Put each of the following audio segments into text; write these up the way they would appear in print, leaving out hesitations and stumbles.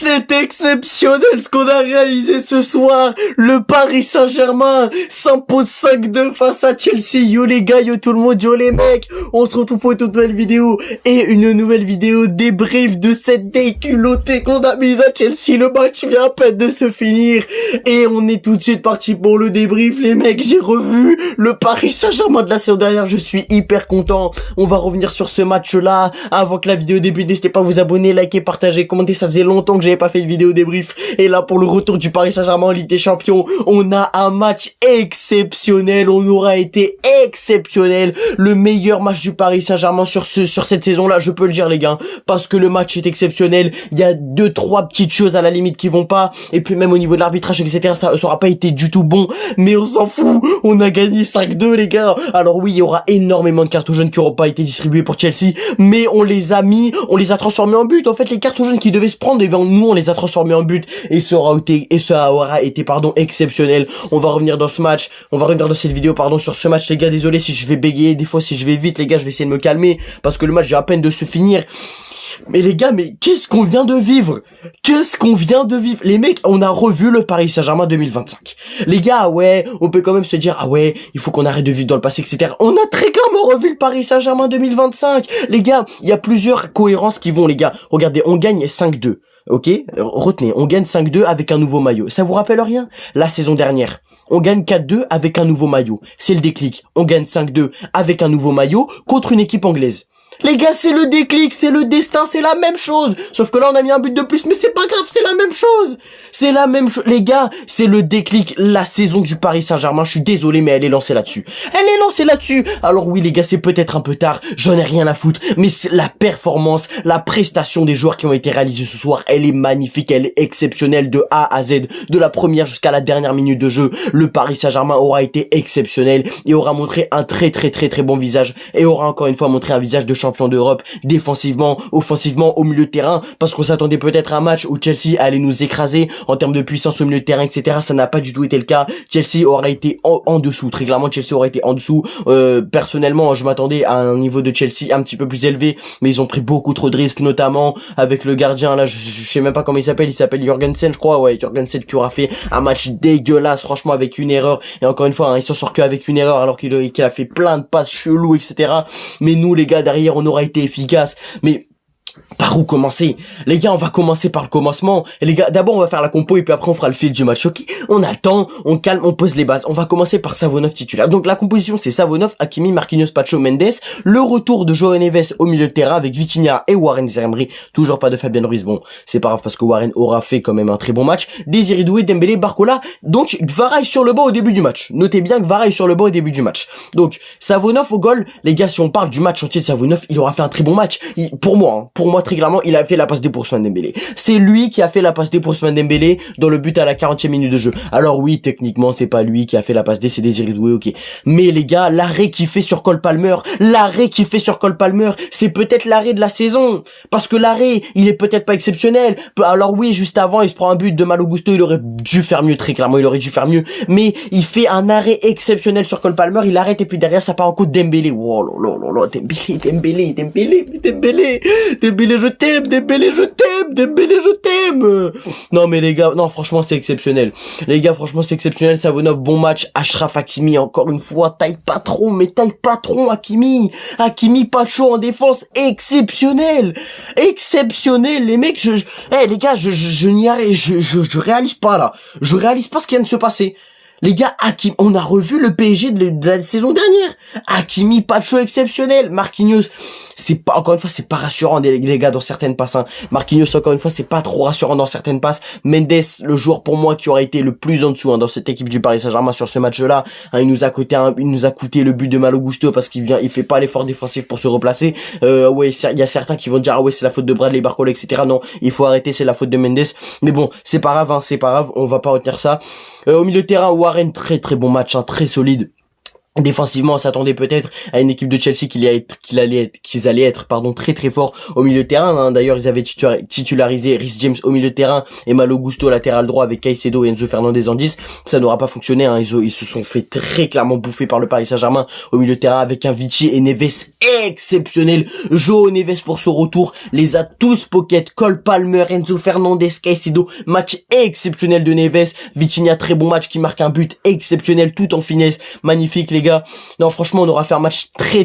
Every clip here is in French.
C'est exceptionnel ce qu'on a réalisé ce soir. Le Paris Saint-Germain s'impose 5-2 face à Chelsea. Yo les gars, yo tout le monde, yo les mecs. On se retrouve pour une toute nouvelle vidéo. Et une nouvelle vidéo débrief de cette déculottée qu'on a mise à Chelsea. Le match vient à peine de se finir. Et on est tout de suite parti pour le débrief les mecs. J'ai revu le Paris Saint-Germain de la saison dernière. Je suis hyper content. On va revenir sur ce match-là. Avant que la vidéo débute, n'hésitez pas à vous abonner, liker, partager, commenter. Ça faisait longtemps que j'avais pas fait de vidéo débrief, et là pour le retour du Paris Saint-Germain en Ligue des Champions, on a un match exceptionnel, on aura été exceptionnel, le meilleur match du Paris Saint-Germain sur cette saison-là, je peux le dire les gars, parce que le match est exceptionnel, il y a 2-3 petites choses à la limite qui vont pas, et puis même au niveau de l'arbitrage etc, ça aura pas été du tout bon, mais on s'en fout, on a gagné 5-2 les gars. Alors oui, il y aura énormément de cartons jaunes qui auront pas été distribués pour Chelsea, mais on les a transformés en but. En fait, les cartons jaunes qui devaient se prendre, et ben nous on les a transformés en but, et ça aura été exceptionnel. On va revenir dans ce match, on va revenir dans cette vidéo sur ce match les gars. Désolé si je vais bégayer des fois, si je vais vite les gars, je vais essayer de me calmer parce que le match vient à peine de se finir. Mais les gars, mais qu'est-ce qu'on vient de vivre? Les mecs, on a revu le Paris Saint-Germain 2025. Les gars, ouais, on peut quand même se dire, ah ouais, il faut qu'on arrête de vivre dans le passé, etc. On a très clairement revu le Paris Saint-Germain 2025. Les gars, il y a plusieurs cohérences qui vont, les gars. Regardez, on gagne 5-2. Ok, retenez, on gagne 5-2 avec un nouveau maillot. Ça vous rappelle rien? La saison dernière, on gagne 4-2 avec un nouveau maillot. C'est le déclic. On gagne 5-2 avec un nouveau maillot contre une équipe anglaise. Les gars, c'est le déclic, c'est le destin, c'est la même chose. Sauf que là, on a mis un but de plus, mais c'est pas grave, c'est la même chose. C'est la même chose. Les gars, c'est le déclic, la saison du Paris Saint-Germain. Je suis désolé, mais elle est lancée là-dessus. Alors oui, les gars, c'est peut-être un peu tard. J'en ai rien à foutre. Mais la performance, la prestation des joueurs qui ont été réalisés ce soir, elle est magnifique, elle est exceptionnelle de A à Z. De la première jusqu'à la dernière minute de jeu, le Paris Saint-Germain aura été exceptionnel et aura montré un très bon visage, et aura encore une fois montré un visage de champion d'Europe, défensivement, offensivement, au milieu de terrain, parce qu'on s'attendait peut-être à un match où Chelsea allait nous écraser en termes de puissance au milieu de terrain, etc. Ça n'a pas du tout été le cas. Chelsea aura été en dessous, très clairement Chelsea aura été en dessous. Personnellement, je m'attendais à un niveau de Chelsea un petit peu plus élevé, mais ils ont pris beaucoup trop de risques, notamment avec le gardien, là, je sais même pas comment il s'appelle Jorgensen, je crois, ouais, Jorgensen, qui aura fait un match dégueulasse, franchement, avec une erreur, et encore une fois, hein, il s'en sort qu'avec une erreur, alors qu'il a fait plein de passes cheloues, etc. Mais nous, les gars, derrière, on aura été efficace. Mais par où commencer? Les gars, on va commencer par le commencement. Et les gars, d'abord, on va faire la compo et puis après, on fera le fil du match. Ok? On a le temps, on calme, on pose les bases. On va commencer par Savonov titulaire. Donc, la composition, c'est Savonov, Hakimi, Marquinhos, Pacho, Mendes. Le retour de João Neves au milieu de terrain avec Vitinha et Warren Zaïre-Emery. Toujours pas de Fabien Ruiz. Bon, c'est pas grave parce que Warren aura fait quand même un très bon match. Désiré Doué, Dembélé, Barcola. Donc, Gvara est sur le banc au début du match. Notez bien que Gvara est sur le banc au début du match. Donc, Savonov au goal. Les gars, si on parle du match entier de Savonov, il aura fait un très bon match. Pour moi, très clairement, il a fait la passe D pour Ousmane Dembélé. C'est lui qui a fait la passe D pour Ousmane Dembélé dans le but à la 40e minute de jeu. Alors oui, techniquement, c'est pas lui qui a fait la passe D, c'est Désiré Doué, ok. Mais les gars, l'arrêt qu'il fait sur Cole Palmer, c'est peut-être l'arrêt de la saison. Parce que l'arrêt, il est peut-être pas exceptionnel. Alors oui, juste avant, il se prend un but de Malo Gusto, il aurait dû faire mieux, très clairement, il aurait dû faire mieux. Mais il fait un arrêt exceptionnel sur Cole Palmer, il arrête et puis derrière, ça part en coup de Dembélé. Oh là là, Dembélé, je t'aime, Dembélé, je t'aime. Non mais les gars, non franchement c'est exceptionnel. Les gars, franchement c'est exceptionnel. Savonov, bon match. Achraf Hakimi, encore une fois, taille patron Hakimi. Hakimi pas chaud en défense, exceptionnel. Les mecs, les gars, je n'y arrive, je réalise pas là. Je réalise pas ce qui vient de se passer. Les gars, Hakimi, on a revu le PSG de la saison dernière. Hakimi, Pacho exceptionnel. Marquinhos, c'est pas, encore une fois, c'est pas rassurant, les gars, dans certaines passes, hein. Marquinhos, encore une fois, c'est pas trop rassurant dans certaines passes. Mendes, le joueur pour moi qui aurait été le plus en dessous, hein, dans cette équipe du Paris Saint-Germain sur ce match-là, hein, il nous a coûté le but de Malo Gusto parce qu'il fait pas l'effort défensif pour se replacer. Ouais, il y a certains qui vont dire, ah ouais, c'est la faute de Bradley Barcola, etc. Non, il faut arrêter, c'est la faute de Mendes. Mais bon, c'est pas grave, hein, on va pas retenir ça. Au milieu de terrain, Warren, très bon match, hein, très solide. Défensivement, on s'attendait peut-être à une équipe de Chelsea qu'ils allaient être, très très forts au milieu de terrain. Hein. D'ailleurs, ils avaient titularisé Reece James au milieu de terrain et Malo Gusto latéral droit avec Caicedo et Enzo Fernandez en 10. Ça n'aura pas fonctionné. Hein. Ils se sont fait très clairement bouffer par le Paris Saint-Germain au milieu de terrain avec un Vici et Neves exceptionnel. Joao Neves pour son retour les a tous pocket. Cole Palmer, Enzo Fernandez, Caicedo. Match exceptionnel de Neves. Vitinha, très bon match qui marque un but exceptionnel tout en finesse. Magnifique les gars. Non, franchement, on aura fait un match très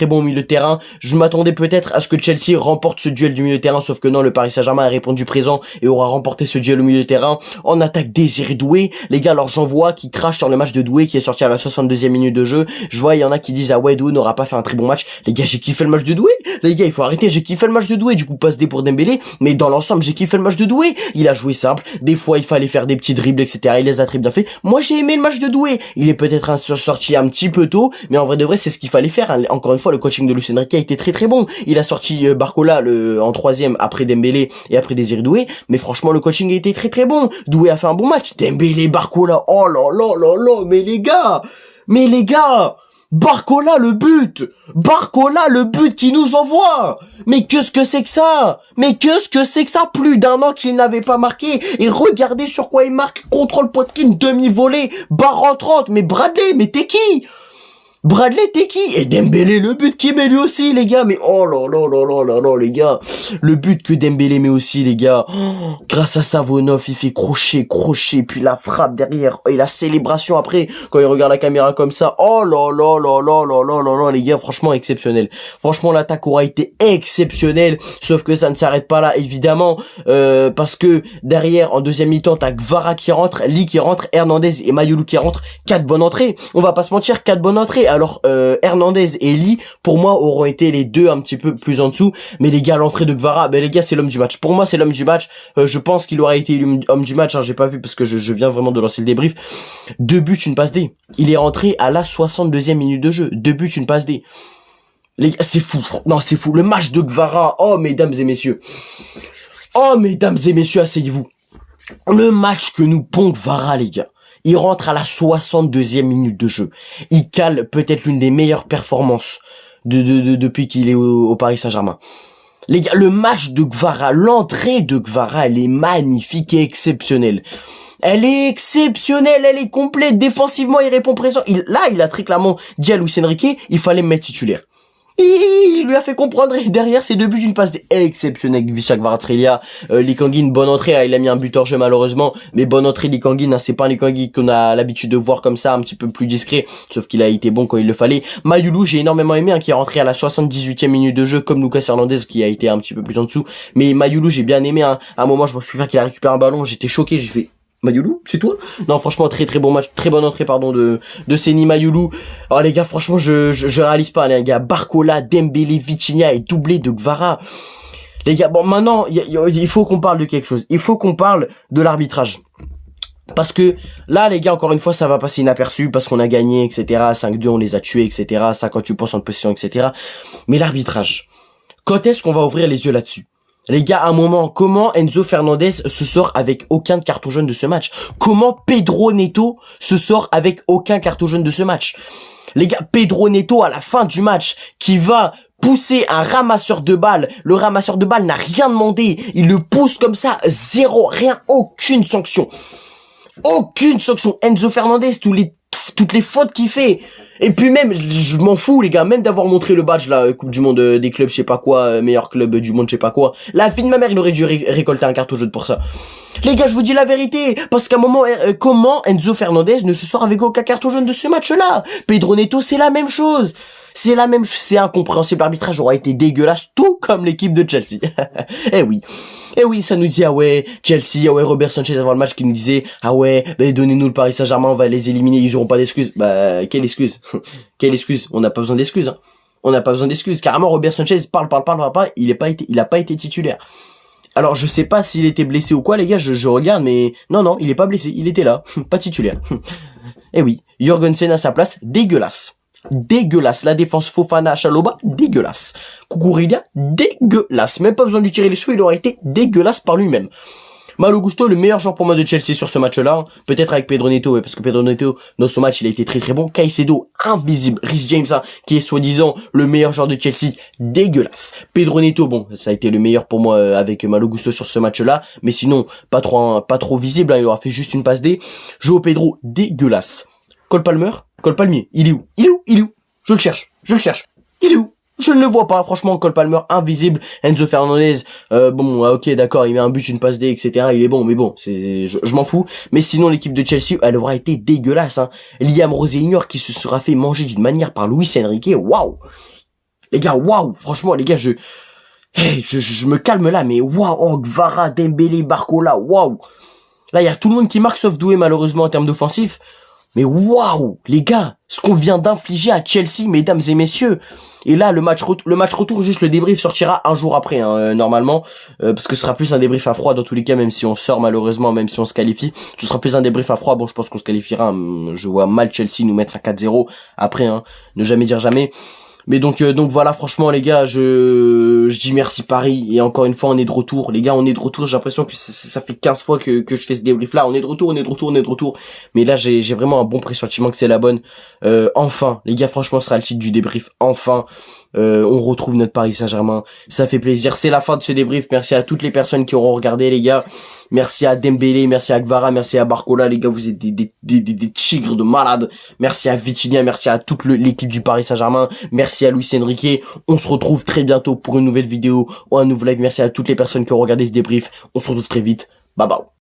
bon au milieu de terrain. Je m'attendais peut-être à ce que Chelsea remporte ce duel du milieu de terrain, sauf que non, le Paris Saint-Germain a répondu présent et aura remporté ce duel au milieu de terrain. En attaque, Désiré Doué. Les gars, alors j'en vois qui crachent sur le match de Doué qui est sorti à la 62e minute de jeu. Je vois, il y en a qui disent, ah ouais, Doué n'aura pas fait un très bon match. Les gars, j'ai kiffé le match de Doué. Les gars, il faut arrêter, j'ai kiffé le match de Doué. Du coup, passe D pour Dembélé. Mais dans l'ensemble, j'ai kiffé le match de Doué. Il a joué simple. Des fois, il fallait faire des petits dribbles, etc. Il les a très bien fait. Moi, j'ai aimé le match de Doué. Il est peut-être sorti un petit peu tôt, mais en vrai de vrai, c'est ce qu'il fallait faire. Encore une fois, le coaching de Luis Enrique a été très bon. Il a sorti Barcola en 3e après Dembélé et après Désiré Doué, mais franchement, le coaching a été très bon. Doué a fait un bon match. Dembélé, Barcola, oh là, mais les gars, Barcola le but qui nous envoie. Mais qu'est-ce que c'est que ça? Plus d'un an qu'il n'avait pas marqué. Et regardez sur quoi il marque. Contrôle Potkin, demi-volée, barre en 30. Mais Bradley, mais t'es qui? Et Dembélé, le but qu'il met lui aussi, les gars. Mais oh là, les gars. Le but que Dembélé met aussi, les gars. Oh, grâce à Savonov, il fait crochet, puis la frappe derrière. Et la célébration après, quand il regarde la caméra comme ça. Oh là, les gars, franchement exceptionnel. Franchement, l'attaque aura été exceptionnelle. Sauf que ça ne s'arrête pas là, évidemment. Parce que derrière, en deuxième mi-temps, t'as Gvara qui rentre, Lee qui rentre, Hernandez et Mayulu qui rentrent. 4 bonnes entrées. On va pas se mentir, 4 bonnes entrées. Alors Hernandez et Lee pour moi auront été les deux un petit peu plus en dessous, mais les gars, l'entrée de Gvara, les gars, c'est l'homme du match. Pour moi, c'est l'homme du match. Je pense qu'il aurait été homme du match, hein, j'ai pas vu parce que je viens vraiment de lancer le débrief. 2 buts, une passe D. Il est rentré à la 62e minute de jeu. 2 buts, une passe D. Les gars, c'est fou. Non, c'est fou. Le match de Gvara. Oh mesdames et messieurs, asseyez-vous. Le match que nous pond Gvara, les gars. Il rentre à la 62e minute de jeu. Il cale peut-être l'une des meilleures performances depuis qu'il est au Paris Saint-Germain. Les gars, le match de Gvara, l'entrée de Gvara, elle est magnifique et exceptionnelle. Elle est exceptionnelle, elle est complète. Défensivement, il répond présent. Il a très clairement dit à Luis Enrique, il fallait me mettre titulaire. Il lui a fait comprendre, et derrière ces 2 buts, une passe exceptionnelle de Visca Kvaratskhelia. Lee Kang-in, bonne entrée, il a mis un but hors jeu malheureusement, mais bonne entrée Lee Kang-in, c'est pas un Lee Kang-in qu'on a l'habitude de voir comme ça, un petit peu plus discret, sauf qu'il a été bon quand il le fallait. Mayulu, j'ai énormément aimé, qui est rentré à la 78e minute de jeu, comme Lucas Hernandez qui a été un petit peu plus en dessous, mais Mayulu, j'ai bien aimé, à un moment, je me souviens qu'il a récupéré un ballon, j'étais choqué, j'ai fait... Mayulu, c'est toi? Non, franchement, très bon match, très bonne entrée, de Seny Mayulu. Oh, les gars, franchement, je réalise pas, les gars. Barcola, Dembélé, Vitinha et doublé de Gvara. Les gars, bon, maintenant, il faut qu'on parle de quelque chose. Il faut qu'on parle de l'arbitrage. Parce que, là, les gars, encore une fois, ça va passer inaperçu parce qu'on a gagné, etc. 5-2, on les a tués, etc. 58% de possession, etc. Mais l'arbitrage. Quand est-ce qu'on va ouvrir les yeux là-dessus? Les gars, à un moment, comment Enzo Fernandez se sort avec aucun carton jaune de ce match? Comment Pedro Neto se sort avec aucun carton jaune de ce match? Les gars, Pedro Neto, à la fin du match, qui va pousser un ramasseur de balles. Le ramasseur de balles n'a rien demandé. Il le pousse comme ça, zéro, rien, aucune sanction. Aucune sanction. Enzo Fernandez, toutes les fautes qu'il fait. Et puis même, je m'en fous les gars, même d'avoir montré le badge là, Coupe du Monde des clubs, je sais pas quoi, meilleur club du monde, je sais pas quoi. La vie de ma mère, il aurait dû récolter un carton jaune pour ça. Les gars, je vous dis la vérité, parce qu'à un moment, comment Enzo Fernandez ne se sort avec aucun carton jaune de ce match-là? Pedro Neto, c'est la même chose. C'est incompréhensible. L'arbitrage aura été dégueulasse, tout comme l'équipe de Chelsea. Eh oui, ça nous dit, ah ouais, Chelsea, ah ouais, Robert Sanchez avant le match qui nous disait, ah ouais, donnez-nous le Paris Saint-Germain, on va les éliminer, ils auront pas d'excuses. Quelle excuse? Quelle excuse? On n'a pas besoin d'excuses, hein. On n'a pas besoin d'excuses. Carrément, Robert Sanchez parle, il a pas été titulaire. Alors, je sais pas s'il était blessé ou quoi, les gars, je regarde, mais non, il est pas blessé, il était là, pas titulaire. Eh oui, Jorgensen à sa place, dégueulasse. La défense Fofana, Chalobah, dégueulasse. Kukureya, dégueulasse. Même pas besoin de lui tirer les cheveux, il aurait été dégueulasse par lui-même. Malo Gusto, le meilleur joueur pour moi de Chelsea sur ce match-là. Peut-être avec Pedro Neto, parce que Pedro Neto, dans ce match, il a été très très bon. Caicedo, invisible. Reece James, hein, qui est soi-disant le meilleur joueur de Chelsea, dégueulasse. Pedro Neto, bon, ça a été le meilleur pour moi avec Malo Gusto sur ce match-là. Mais sinon, pas trop visible, hein, il aura fait juste une passe D. Joao Pedro, dégueulasse. Cole Palmier, il est où? Je le cherche. Il est où? Je ne le vois pas, franchement, Cole Palmer, invisible. Enzo Fernandez, bon, ok, d'accord, il met un but, une passe D, etc. Il est bon, mais bon, je m'en fous. Mais sinon, l'équipe de Chelsea, elle aura été dégueulasse, hein. Liam Rosenior qui se sera fait manger d'une manière par Luis Enrique, waouh! Les gars, waouh! Franchement, les gars, je me calme là, mais waouh! Oh, Gvara, Dembélé, Barcola, waouh! Là, il y a tout le monde qui marque, sauf Doué, malheureusement, en termes d'offensif. Mais waouh, les gars, ce qu'on vient d'infliger à Chelsea, mesdames et messieurs. Et là, le match retour, juste le débrief sortira un jour après, hein, normalement, parce que ce sera plus un débrief à froid dans tous les cas, même si on sort malheureusement, même si on se qualifie, ce sera plus un débrief à froid. Bon, je pense qu'on se qualifiera. Hein, je vois mal Chelsea nous mettre à 4-0 après, hein, ne jamais dire jamais. Mais donc voilà, franchement les gars, je dis merci Paris, et encore une fois on est de retour, les gars, on est de retour. J'ai l'impression que ça fait 15 fois que je fais ce débrief là, on est de retour, mais là j'ai vraiment un bon pressentiment que c'est la bonne. Enfin les gars, franchement ce sera le titre du débrief, enfin. On retrouve notre Paris Saint-Germain, ça fait plaisir. C'est la fin de ce débrief. Merci à toutes les personnes qui auront regardé, les gars. Merci à Dembélé, merci à Gvara, merci à Barcola, les gars, vous êtes des tigres de malades. Merci à Vitinha, merci à toute l'équipe du Paris Saint-Germain, merci à Luis Enrique. On se retrouve très bientôt pour une nouvelle vidéo ou un nouveau live. Merci à toutes les personnes qui ont regardé ce débrief. On se retrouve très vite. Bye bye.